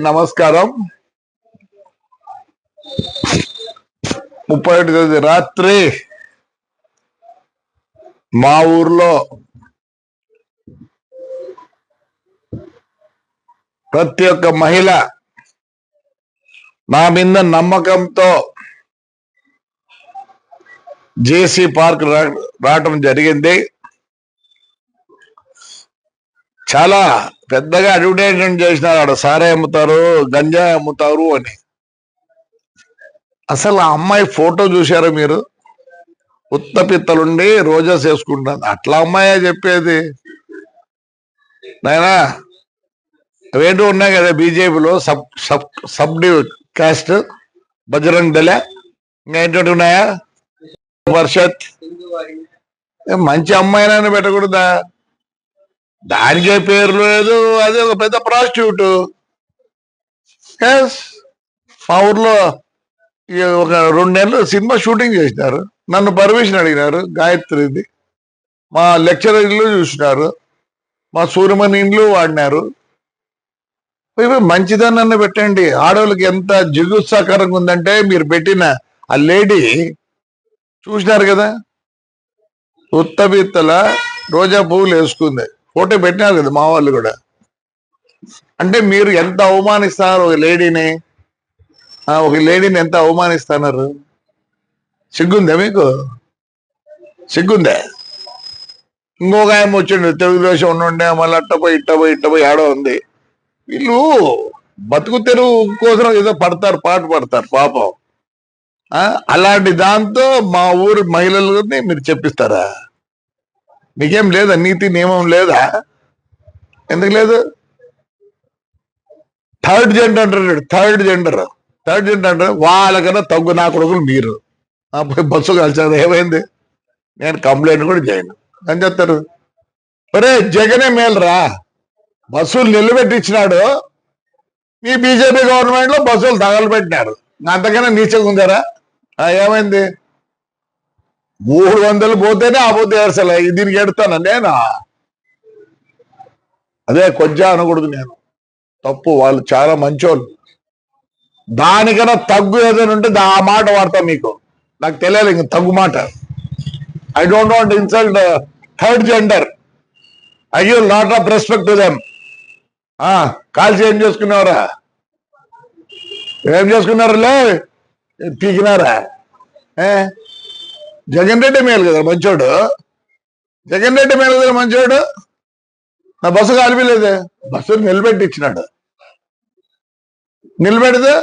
నమస్కారం. 31 తేదీ రాత్రి మా ఊర్లో ప్రతి ఒక్క మహిళ నా మీద నమ్మకంతో జేసీ పార్క్ రావటం జరిగింది. చాలా పెద్దగా అడ్వర్టైజ్మెంట్ చేసినారు, ఆడ సారే అమ్ముతారు, గంజాయి అమ్ముతారు అని. అసలు ఆ అమ్మాయి ఫోటో చూశారు మీరు? ఉత్తపిత్తలుండి రోజాస్ వేసుకుంటాను, అట్లా అమ్మాయే చెప్పేది. నాయనా అవేంటో ఉన్నాయి కదా బీజేపీలో సబ్ కాస్ట్, బజరంగ్ దళ, ఇంకా ఏంటంటే ఉన్నాయా, పరిషత్. మంచి అమ్మాయినైనా పెట్టకూడదా? దానికే పేరు లేదు, అది ఒక పెద్ద ప్రాస్టిట్యూట్. మా ఊర్లో ఒక 2 నెలలు సినిమా షూటింగ్ చేసినారు, నన్ను పర్మిషన్ అడిగినారు. గాయత్రిది మా లెక్చరర్ ఇల్లు చూసినారు, మా సూర్యమణి ఇండ్లు వాడినారు. మంచిదన్న పెట్టండి. ఆడవాళ్ళకి ఎంత జిగుత్సాకరంగా ఉందంటే మీరు పెట్టిన ఆ లేడీ చూసినారు కదా, ఉత్తబిత్తల రోజా పువ్వులు వేసుకుంది, ఫోటో పెట్టినారు కదా మా వాళ్ళు కూడా. అంటే మీరు ఎంత అవమానిస్తున్నారు ఒక లేడీని, ఎంత అవమానిస్తున్నారు? సిగ్గుందా మీకు? సిగ్గుందా? ఇంకొక ఆయన వచ్చిండు, తెలుగుదేశం ఉండే, మళ్ళీ ఇట్టపోయి ఆడో ఉంది. వీళ్ళు బతుకు తెరువు కోసం ఏదో పాట పడతారు పాపం. అలాంటి దాంతో మా ఊరు మహిళలని మీరు చెప్పిస్తారా? మీకేం లేదా? నీతి నియమం లేదా? ఎందుకు లేదు? థర్డ్ జెండర్ అంటే వాళ్ళకన్నా తగ్గు నా కొడుకులు మీరు. బస్సు కలిసారు, ఏమైంది? నేను కంప్లైంట్ కూడా చేయను అని చెప్తారు. ఒరే జగనే మేలురా, బస్సులు నిలబెట్టించినాడు. మీ బీజేపీ గవర్నమెంట్ లో బస్సులు తగలబెట్టినారు, అంతకన్నా నీచంగా ఉందారా? ఏమైంది? 300 పోతేనే ఆ పోతే ఏడ్చలే, దీనికి ఎడతాను నేను. అదే కొంచెం అనకూడదు, నేను తప్పు. వాళ్ళు చాలా మంచోళ్ళు. దానికన్నా తగ్గు ఏదైనా ఉంటే ఆ మాట వాడతా మీకు. నాకు తెలియాలి ఇంక తగ్గు మాట. I don't want insult third gender. I give lot of respect to them. కాల్చి ఏం చేసుకున్నారా? లే పీకినారా? జగన్ రెడ్డి మేలు కదా మంచోడు, నా బస్సు కాలిపోలేదే, బస్సు నిలబెట్టించినాడు. నిలబెడితే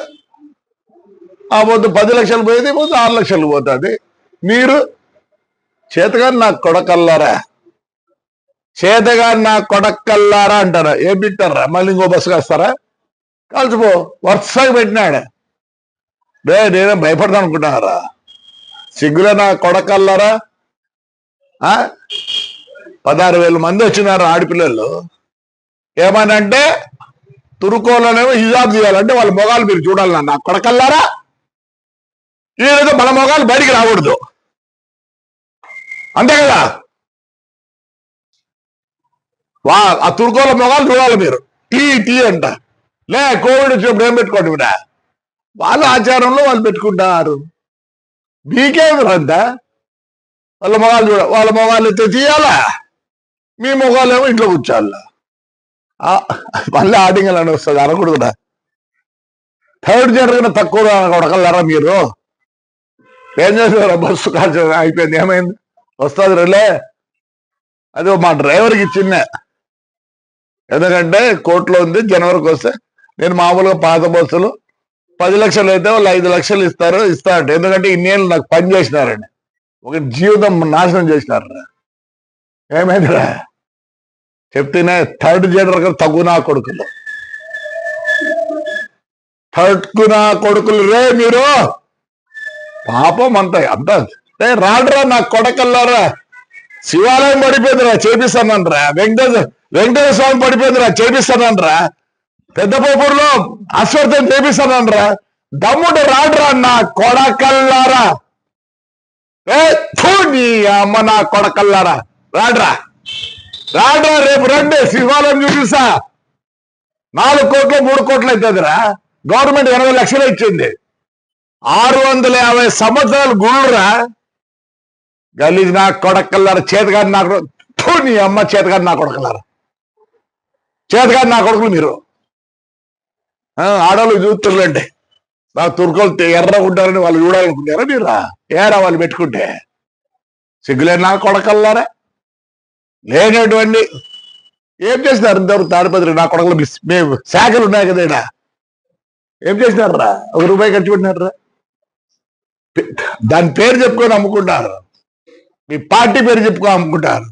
ఆ పొద్దు 10 లక్షలు పోయేది, పొద్దు 6 లక్షలు పోతుంది. మీరు చేతగాని నా కొడకల్లారా అంటారా? ఏం పెట్టారా? మళ్ళీ ఇంకో బస్సు కాస్తారా? కాల్చిపో, వరుసగా పెట్టినాడు. నేనే భయపడతాను అనుకుంటున్నారా? సిగ్గులే నా కొడకల్లారా. 16,000 మంది వచ్చినారు ఆడపిల్లలు. ఏమనంటే తురుకోలనేమో హిజాబ్ తీయాలంటే వాళ్ళ మొగాలు మీరు చూడాలి. నా కొడకల్లారా, ఈరోజు మన మొగాలు బయటికి రాకూడదు, అంతే కదా? ఆ తురుకోల మొగాలు చూడాలి మీరు. టీ అంట. కోవిడ్ వచ్చినప్పుడు ఏం పెట్టుకోండి కూడా, వాళ్ళ ఆచారంలో వాళ్ళు పెట్టుకుంటారు. మీకేమిరంతా? వాళ్ళ మొగాలు ఎత్తే తీయాలా, మీ మొగాలేమో ఇంట్లో కూర్చోాలా. మళ్ళీ ఆడింగల్ అని వస్తుంది, అనకూడదు కూడా. థర్డ్ జెండర్ కన్నా తక్కువ కొడకల్లారా మీరు? ఏం చేస్తారా? బస్సు కాల్చ అయిపోయింది, ఏమైంది? వస్తుంది రేలే. అదే మా డ్రైవర్కి ఇచ్చిందే, ఎందుకంటే కోర్టులో ఉంది. జనవరికి వస్తే నేను మామూలుగా పాత బస్సులు 10 లక్షలు అయితే వాళ్ళు 5 లక్షలు ఇస్తారంట. ఎందుకంటే ఇన్నేళ్ళు నాకు పని చేసినారండి, ఒక జీవితం నాశనం చేసినారా. ఏమైందిరా చెప్తేనే? థర్డ్ జెండర్ కదా తగ్గునా కొడుకులు రే మీరు. పాపం అంతా రాడ్రా నా కొడకల్లారా. శివాలయం పడిపోయిందిరా, చేపిస్తానంట్రా. వెంకటేశ్వర స్వామి పడిపోయిందిరా, చేపిస్తానంట్రా. పెద్దపోపూరులో అశ్వర్థం చేపిస్తానంట్రా. దమ్ముడు రాడ్రా నా కొడకల్లారా. నీ అమ్మ నా కొడకల్లారా, రాడ్రా రేపు రండి, శివాలయం చూపిస్తా. 4 కోట్లు 3 కోట్లు అవుతుందిరా. గవర్నమెంట్ 80 లక్షలు ఇచ్చింది. 650 సంవత్సరాలు గుళ్ళురా. గలీజ్ నా కొడకల్లారా, చేతగాని నా కొడుకు, నీ అమ్మ చేతగాని నా కొడకల్లారా, చేతగాని నా కొడుకులు మీరు. ఆడవాళ్ళు చూస్తుండండి, నాకు తుర్కలు ఎర్ర ఉంటారని వాళ్ళు చూడాలనుకుంటారా మీరు? ఏరా వాళ్ళు పెట్టుకుంటే సిగ్గులేని నా కొడకల్లారా. లేనటువంటి ఏం చేసినారు ఇంతవరకు తాడిపత్రి నా కొడకలు? మేము శాఖలు ఉన్నాయి కదా ఇక్కడ, ఏం చేసినారా? 1 రూపాయి ఖర్చు పెట్టినారా? దాని పేరు చెప్పుకొని అమ్ముకుంటారు, మీ పార్టీ పేరు చెప్పుకొని అమ్ముకుంటారు.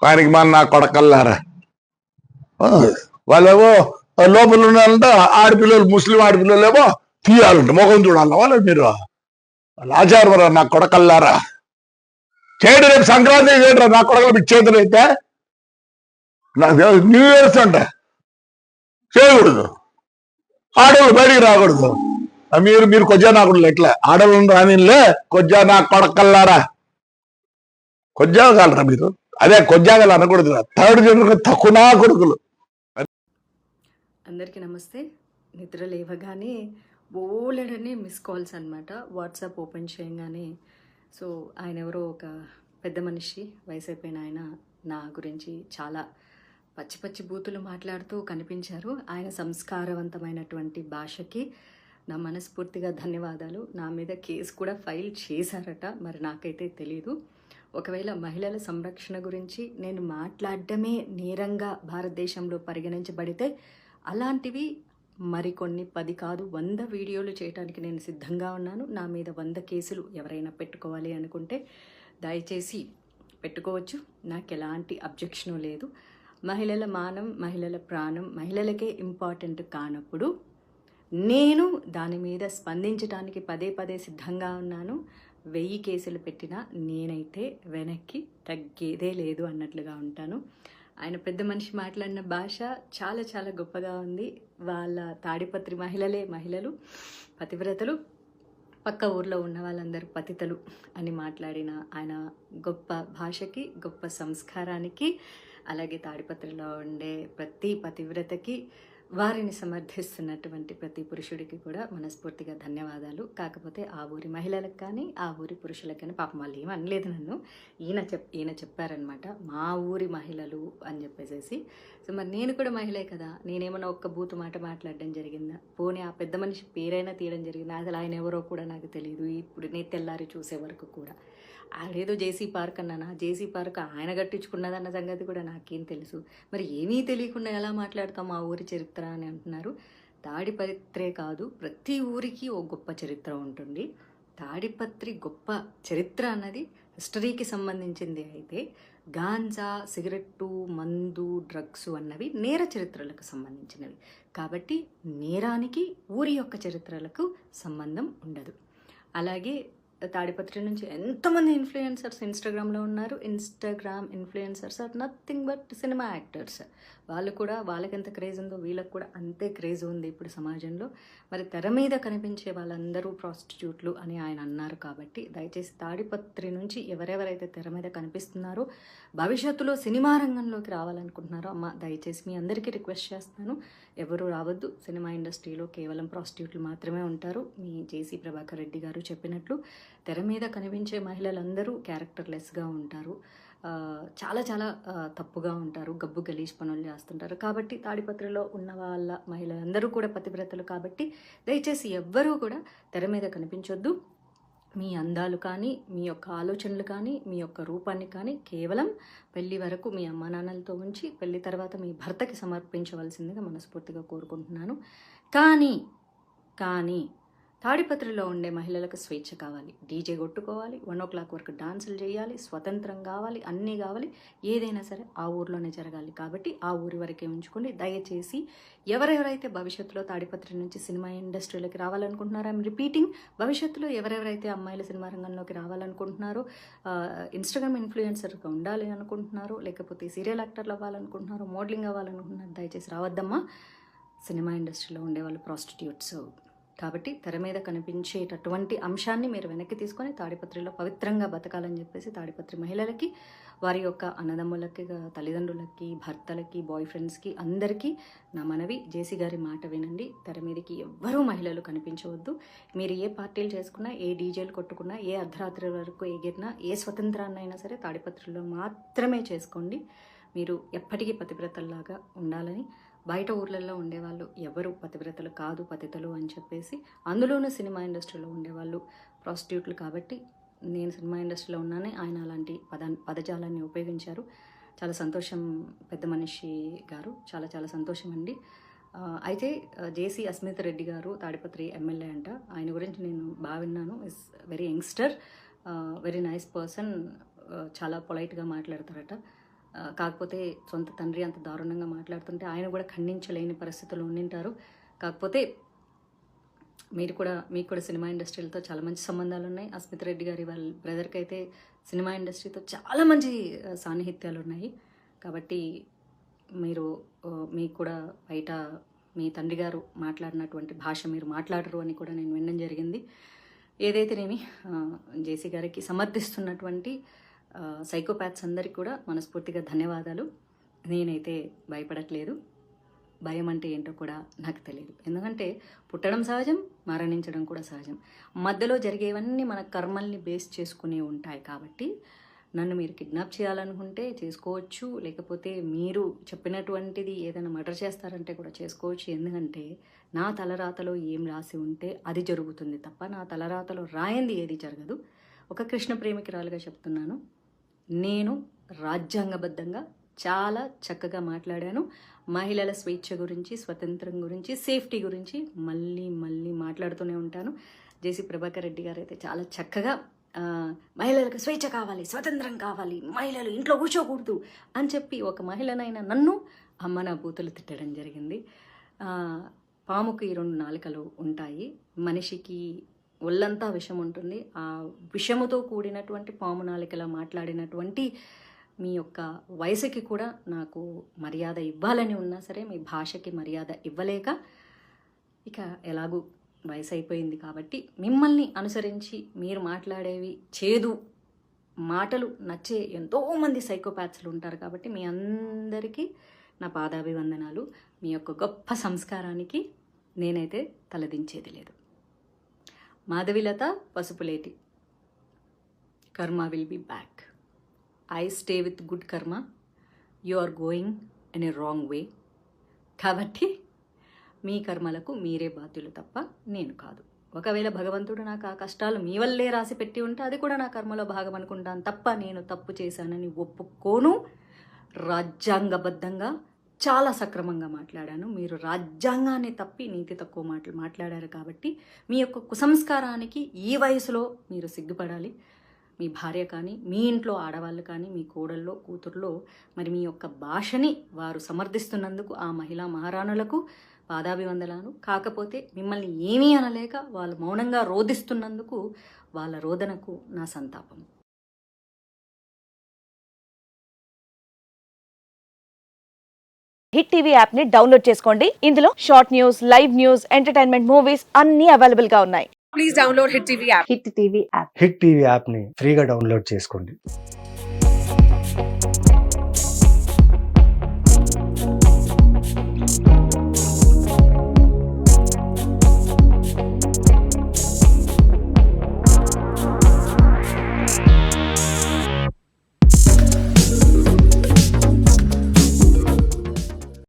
వారికి మన నా కొడకల్లారా. వాళ్ళేమో లోపల ఉన్నారంటే ఆడపిల్లలు, ముస్లిం ఆడపిల్లలు ఏమో తీయాలంట, ముఖం చూడాలి వాళ్ళు. మీరు వాళ్ళ ఆచారం నా కొడకల్లారా. చేయడు, రేపు సంక్రాంతి చేయడరా నా కొడకలు. మీకు చేతులు అయితే న్యూ ఇయర్స్ అంట చేయకూడదు, ఆడవాళ్ళు బయటికి రాకూడదు. మీరు కొజ్జా నా కొడుకులు ఎట్లా ఆడవాళ్ళు రానిలే, కొజ్జా నా కొడకల్లారా. కొజ్జాగాలరా మీరు? అదే కొజ్జాగాలు అనకూడదు, థర్డ్ జనరేషన్ తక్కువ నా కొడుకులు. అందరికీ నమస్తే. నిద్ర లేవగానే బోలెడని మిస్ కాల్స్ అనమాట. వాట్సాప్ ఓపెన్ చేయగానే సో ఆయన ఎవరో ఒక పెద్ద మనిషి, వయసు అయిపోయిన ఆయన నా గురించి చాలా పచ్చి పచ్చి బూతులు మాట్లాడుతూ కనిపించారు. ఆయన సంస్కారవంతమైనటువంటి భాషకి నా మనస్ఫూర్తిగా ధన్యవాదాలు. నా మీద కేసు కూడా ఫైల్ చేశారట, మరి నాకైతే తెలీదు. ఒకవేళ మహిళల సంరక్షణ గురించి నేను మాట్లాడడమే నేరంగా భారతదేశంలో పరిగణించబడితే అలాంటివి మరికొన్ని 10 కాదు 100 వీడియోలు చేయడానికి నేను సిద్ధంగా ఉన్నాను. నా మీద 100 కేసులు ఎవరైనా పెట్టుకోవాలి అనుకుంటే దయచేసి పెట్టుకోవచ్చు, నాకు ఎలాంటి అబ్జెక్షను లేదు. మహిళల మానం, మహిళల ప్రాణం మహిళలకే ఇంపార్టెంట్ కానప్పుడు నేను దాని మీద స్పందించడానికి పదే సిద్ధంగా ఉన్నాను. 1000 కేసులు పెట్టినా నేనైతే వెనక్కి తగ్గేదే లేదు అన్నట్లుగా ఉంటాను. ఆయన పెద్ద మనిషి మాట్లాడిన భాష చాలా చాలా గొప్పగా ఉంది. వాళ్ళ తాడిపత్రి మహిళలు పతివ్రతలు, పక్క ఊర్లో ఉన్న వాళ్ళందరూ పతితలు అని మాట్లాడిన ఆయన గొప్ప భాషకి, గొప్ప సంస్కారానికి, అలాగే తాడిపత్రిలో ఉండే ప్రతి పతివ్రతకి, వారిని సమర్థిస్తున్నటువంటి ప్రతి పురుషుడికి కూడా మనస్ఫూర్తిగా ధన్యవాదాలు. కాకపోతే ఆ ఊరి మహిళలకు కానీ ఆ ఊరి పురుషులకు కానీ పాపం వాళ్ళు ఏం అనలేదు నన్ను. ఈయన చెప్పారనమాట, మా ఊరి మహిళలు అని చెప్పేసి. సో మరి నేను కూడా మహిళే కదా, నేనేమన్నా ఒక్క బూతు మాట మాట్లాడడం జరిగిందా? పోనీ ఆ పెద్ద మనిషి పేరైనా తీయడం జరిగిందా? అసలు ఆయన ఎవరో కూడా నాకు తెలియదు. ఇప్పుడు నేను తెల్లారి చూసే వరకు కూడా ఆడేదో జేసీ పార్క్ అన్నానా, జేసీ పార్క్ ఆయన కట్టించుకున్నదన్న సంగతి కూడా నాకేం తెలుసు. మరి ఏమీ తెలియకుండా ఎలా మాట్లాడతాం మా ఊరి చరిత్ర అని అంటున్నారు. తాడిపత్రే కాదు, ప్రతి ఊరికి ఓ గొప్ప చరిత్ర ఉంటుంది. తాడిపత్రి గొప్ప చరిత్ర అన్నది హిస్టరీకి సంబంధించింది అయితే, గాంజా, సిగరెట్టు, మందు, డ్రగ్స్ అన్నవి నేర చరిత్రలకు సంబంధించినవి. కాబట్టి నేరానికి ఊరి యొక్క చరిత్రలకు సంబంధం ఉండదు. అలాగే తాడిపత్రి నుంచి ఎంతమంది ఇన్ఫ్లుయెన్సర్స్ ఇన్స్టాగ్రామ్లో ఉన్నారు. Instagram influencers are nothing but cinema actors. వాళ్ళు కూడా, వాళ్ళకి ఎంత క్రేజ్ ఉందో వీళ్ళకి కూడా అంతే క్రేజ్ ఉంది ఇప్పుడు సమాజంలో. మరి తెర మీద కనిపించే వాళ్ళందరూ ప్రాస్టిట్యూట్లు అని ఆయన అన్నారు. కాబట్టి దయచేసి తాడిపత్రి నుంచి ఎవరెవరైతే తెర మీద కనిపిస్తున్నారో, భవిష్యత్తులో సినిమా రంగంలోకి రావాలనుకుంటున్నారో, అమ్మ దయచేసి మీ అందరికీ రిక్వెస్ట్ చేస్తాను, ఎవరు రావద్దు. సినిమా ఇండస్ట్రీలో కేవలం ప్రాస్టిట్యూట్లు మాత్రమే ఉంటారు. మీ జేసీ ప్రభాకర్ రెడ్డి గారు చెప్పినట్లు తెర మీద కనిపించే మహిళలందరూ క్యారెక్టర్లెస్గా ఉంటారు, చాలా చాలా తప్పుగా ఉంటారు, గబ్బు గలీజ్ పనులు చేస్తుంటారు. కాబట్టి తాడిపత్రిలో ఉన్న వాళ్ళ మహిళలందరూ కూడా పతివ్రతలు. కాబట్టి దయచేసి ఎవ్వరూ కూడా తెర మీద కనిపించొద్దు. మీ అందాలు కానీ, మీ యొక్క ఆలోచనలు కానీ, మీ యొక్క రూపాన్ని కానీ కేవలం పెళ్లి వరకు మీ అమ్మా నాన్నలతో ఉంచి పెళ్లి తర్వాత మీ భర్తకి సమర్పించవలసిందిగా మనస్ఫూర్తిగా కోరుకుంటున్నాను. కానీ తాడిపత్రిలో ఉండే మహిళలకు స్వేచ్ఛ కావాలి, డీజే కొట్టుకోవాలి, 1 o'clock వరకు డాన్సులు చేయాలి, స్వతంత్రం కావాలి, అన్నీ కావాలి. ఏదైనా సరే ఆ ఊర్లోనే జరగాలి. కాబట్టి ఆ ఊరి వరకే ఉంచుకోండి. దయచేసి ఎవరెవరైతే భవిష్యత్తులో తాడిపత్రి నుంచి సినిమా ఇండస్ట్రీలోకి రావాలనుకుంటున్నారో, ఐఎమ్ రిపీటింగ్, భవిష్యత్తులో ఎవరెవరైతే అమ్మాయిల సినిమా రంగంలోకి రావాలనుకుంటున్నారో, ఇన్స్టాగ్రామ్ ఇన్ఫ్లుయెన్సర్గా ఉండాలి అనుకుంటున్నారో, లేకపోతే సీరియల్ యాక్టర్లు అవ్వాలనుకుంటున్నారో, మోడలింగ్ అవ్వాలనుకుంటున్నారో, దయచేసి రావద్దమ్మా. సినిమా ఇండస్ట్రీలో ఉండేవాళ్ళు ప్రాస్టిట్యూట్స్. కాబట్టి తెర మీద కనిపించేటటువంటి అంశాన్ని మీరు వెనక్కి తీసుకొని తాడిపత్రిలో పవిత్రంగా బతకాలని చెప్పేసి తాడిపత్రి మహిళలకి, వారి యొక్క అన్నదమ్ములకి, తల్లిదండ్రులకి, భర్తలకి, బాయ్ ఫ్రెండ్స్కి అందరికీ నా మనవి, జేసీ గారి మాట వినండి. తెర మీదకి ఎవ్వరూ మహిళలు కనిపించవద్దు. మీరు ఏ పార్టీలు చేసుకున్నా, ఏ డీజేలు కొట్టుకున్నా, ఏ అర్ధరాత్రి వరకు ఎగిరినా, ఏ స్వతంత్రాన్నైనా సరే తాడిపత్రిలో మాత్రమే చేసుకోండి. మీరు ఎప్పటికీ పతివ్రతల్లాగా ఉండాలని. బయట ఊర్లలో ఉండేవాళ్ళు ఎవరు పతివ్రతలు కాదు, పతితలు అని చెప్పేసి, అందులోనూ సినిమా ఇండస్ట్రీలో ఉండేవాళ్ళు ప్రాస్టిట్యూట్లు. కాబట్టి నేను సినిమా ఇండస్ట్రీలో ఉన్నానే ఆయన అలాంటి పదజాలాన్ని ఉపయోగించారు. చాలా సంతోషం పెద్ద మనిషి గారు, చాలా చాలా సంతోషం అండి. అయితే జేసీ అస్మిత్ రెడ్డి గారు తాడిపత్రి ఎమ్మెల్యే అంట. ఆయన గురించి నేను బాగా విన్నాను. Is very youngster, very nice person, చాలా పొలైట్గా మాట్లాడతారట. కాకపోతే సొంత తండ్రి అంత దారుణంగా మాట్లాడుతుంటే ఆయన కూడా ఖండించలేని పరిస్థితుల్లో ఉండింటారు. కాకపోతే మీకు కూడా సినిమా ఇండస్ట్రీలతో చాలా మంచి సంబంధాలు ఉన్నాయి. అస్మిత్ రెడ్డి గారి వాళ్ళ బ్రదర్కి అయితే సినిమా ఇండస్ట్రీతో చాలా మంచి సాన్నిహిత్యాలు ఉన్నాయి. కాబట్టి మీకు కూడా బయట మీ తండ్రి గారు మాట్లాడినటువంటి భాష మీరు మాట్లాడరు అని కూడా నేను వినడం జరిగింది. ఏదైతేనేమి జేసీ గారికి సమర్థిస్తున్నటువంటి సైకోపాత్స్ అందరికీ కూడా మనస్ఫూర్తిగా ధన్యవాదాలు. నేనైతే భయపడట్లేదు. భయం అంటే ఏంటో కూడా నాకు తెలియదు. ఎందుకంటే పుట్టడం సహజం, మరణించడం కూడా సహజం. మధ్యలో జరిగేవన్నీ మన కర్మల్ని బేస్ చేసుకునే ఉంటాయి. కాబట్టి నన్ను మీరు కిడ్నాప్ చేయాలనుకుంటే చేసుకోవచ్చు, లేకపోతే మీరు చెప్పినటువంటిది ఏదైనా మర్డర్ చేస్తారంటే కూడా చేసుకోవచ్చు. ఎందుకంటే నా తలరాతలో ఏం రాసి ఉంటే అది జరుగుతుంది తప్ప నా తలరాతలో రాయంది ఏది జరగదు. ఒక కృష్ణ ప్రేమికురాలుగా చెప్తున్నాను, నేను రాజ్యాంగబద్ధంగా చాలా చక్కగా మాట్లాడాను. మహిళల స్వేచ్ఛ గురించి, స్వతంత్రం గురించి, సేఫ్టీ గురించి మళ్ళీ మాట్లాడుతూనే ఉంటాను. జేసీ ప్రభాకర్ రెడ్డి గారు అయితే చాలా చక్కగా మహిళలకు స్వేచ్ఛ కావాలి, స్వతంత్రం కావాలి, మహిళలు ఇంట్లో కూర్చోకూడదు అని చెప్పి ఒక మహిళనైనా నన్ను అమ్మ నా బూతులు తిట్టడం జరిగింది. పాముకి 2 నాలుకలు ఉంటాయి, మనిషికి ఒళ్ళంతా విషం ఉంటుంది. ఆ విషముతో కూడినటువంటి పాము నాలికలా మాట్లాడినటువంటి మీ యొక్క వయసుకి కూడా నాకు మర్యాద ఇవ్వాలని ఉన్నా సరే మీ భాషకి మర్యాద ఇవ్వలేక, ఇక ఎలాగూ వయసు అయిపోయింది కాబట్టి మిమ్మల్ని అనుసరించి మీరు మాట్లాడేవి చేదు మాటలు నచ్చే ఎంతోమంది సైకోపాత్స్లు ఉంటారు. కాబట్టి మీ అందరికీ నా పాదాభివందనాలు. మీ యొక్క గొప్ప సంస్కారానికి నేనైతే తలదించేది లేదు. Madhavilatha Pasupuleti. Karma will be back. I stay with good karma. You are going in a wrong way. కాబట్టి మీ కర్మలకు మీరే బాధ్యులు తప్ప నేను కాదు. ఒకవేళ భగవంతుడు నాకు ఆ కష్టాలు మీ వల్లే రాసి పెట్టి ఉంటే అది కూడా నా కర్మలో భాగం అనుకుంటాను తప్ప నేను తప్పు చేశానని ఒప్పుకోను. రాజ్యాంగబద్ధంగా చాలా సక్రమంగా మాట్లాడాను. మీరు రాజ్యాంగాన్ని తప్పి నీతి తక్కువ మాటలు మాట్లాడారు. కాబట్టి మీ యొక్క కుసంస్కారానికి ఈ వయసులో మీరు సిగ్గుపడాలి. మీ భార్య కానీ, మీ ఇంట్లో ఆడవాళ్ళు కానీ, మీ కోడల్లో, కూతుర్లో మరి మీ యొక్క భాషని వారు సమర్థిస్తున్నందుకు ఆ మహిళా మహారాణులకు పాదాభివందనాలు. కాకపోతే మిమ్మల్ని ఏమీ అనలేక వాళ్ళు మౌనంగా రోధిస్తున్నందుకు వాళ్ళ రోదనకు నా సంతాపం. హిట్ టీవీ యాప్ ని డౌన్లోడ్ చేసుకోండి. ఇందులో short news, live news, entertainment movies అన్ని అవైలబుల్ గా ఉన్నాయి. Please download Hit TV app. Hit TV app. Hit TV యాప్ని ఫ్రీగా డౌన్లోడ్ చేసుకోండి.